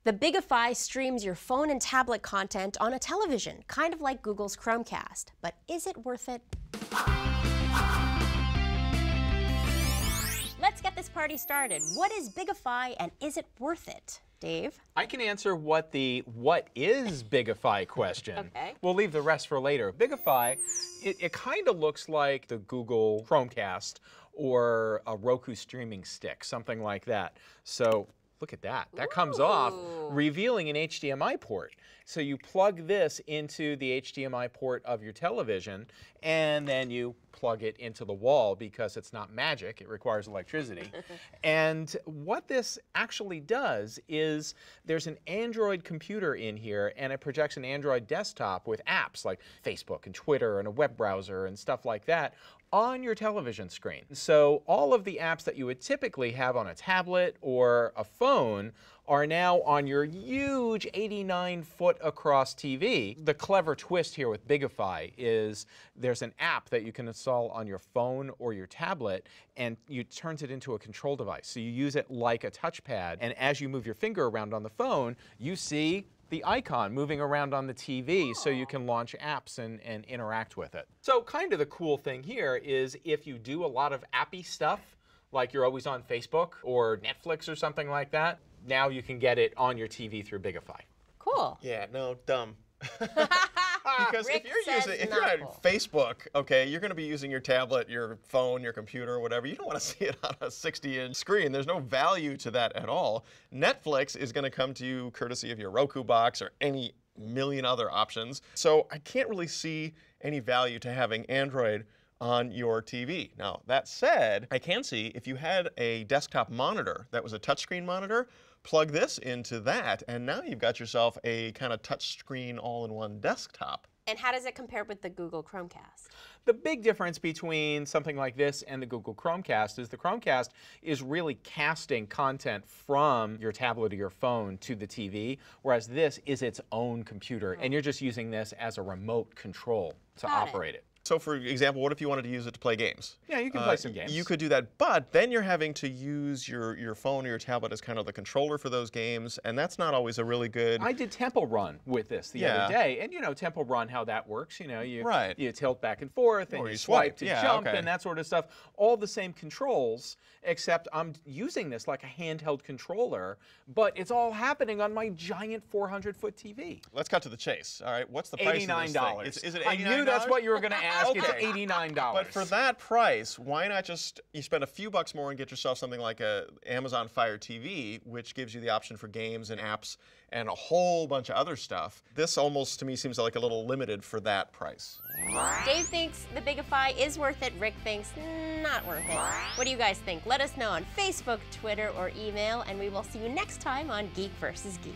The BiggiFi streams your phone and tablet content on a television, kind of like Google's Chromecast. But is it worth it? Let's get this party started. What is BiggiFi and is it worth it? Dave? I can answer what is BiggiFi question. Okay. We'll leave the rest for later. BiggiFi, it kind of looks like the Google Chromecast or a Roku streaming stick, something like that. So look at that. That comes off, revealing an HDMI port. So you plug this into the HDMI port of your television, and then you plug it into the wall because it's not magic. It requires electricity. And what this actually does is there's an Android computer in here, and it projects an Android desktop with apps like Facebook and Twitter and a web browser and stuff like that on your television screen. So all of the apps that you would typically have on a tablet or a phone are now on your huge 89-foot across TV. The clever twist here with BiggiFi is there's an app that you can install on your phone or your tablet, and it turns it into a control device. So you use it like a touchpad, and as you move your finger around on the phone, you see the icon moving around on the TV so you can launch apps and interact with it. So kind of the cool thing here is if you do a lot of appy stuff, like you're always on Facebook or Netflix or something like that, now you can get it on your TV through BiggiFi. Cool. Yeah, no, dumb. Because Rick if you're on Facebook, okay, you're going to be using your tablet, your phone, your computer, whatever. You don't want to see it on a 60-inch screen. There's no value to that at all. Netflix is going to come to you courtesy of your Roku box or any million other options. So I can't really see any value to having Android on your TV. Now, that said, I can see if you had a desktop monitor that was a touchscreen monitor, plug this into that, and now you've got yourself a kind of touchscreen all-in-one desktop. And how does it compare with the Google Chromecast? The big difference between something like this and the Google Chromecast is the Chromecast is really casting content from your tablet or your phone to the TV, whereas this is its own computer, and you're just using this as a remote control to operate it. So for example, what if you wanted to use it to play games? Yeah, you can play some games. You could do that, but then you're having to use your phone or your tablet as kind of the controller for those games, and that's not always a really good... I did Temple Run with this the other day, and you know Temple Run, how that works. You know, you tilt back and forth, and you swipe to jump, and that sort of stuff. All the same controls, except I'm using this like a handheld controller, but it's all happening on my giant 400-foot TV. Let's cut to the chase. All right, what's the price of this thing? Is it $89? I knew that's what you were going to ask. Okay. It's $89. But for that price, why not just you spend a few bucks more and get yourself something like a Amazon Fire TV, which gives you the option for games and apps and a whole bunch of other stuff. This almost to me seems like a little limited for that price. Dave thinks the BiggiFi is worth it. Rick thinks not worth it. What do you guys think? Let us know on Facebook, Twitter, or email, and we will see you next time on Geek Vs. Geek.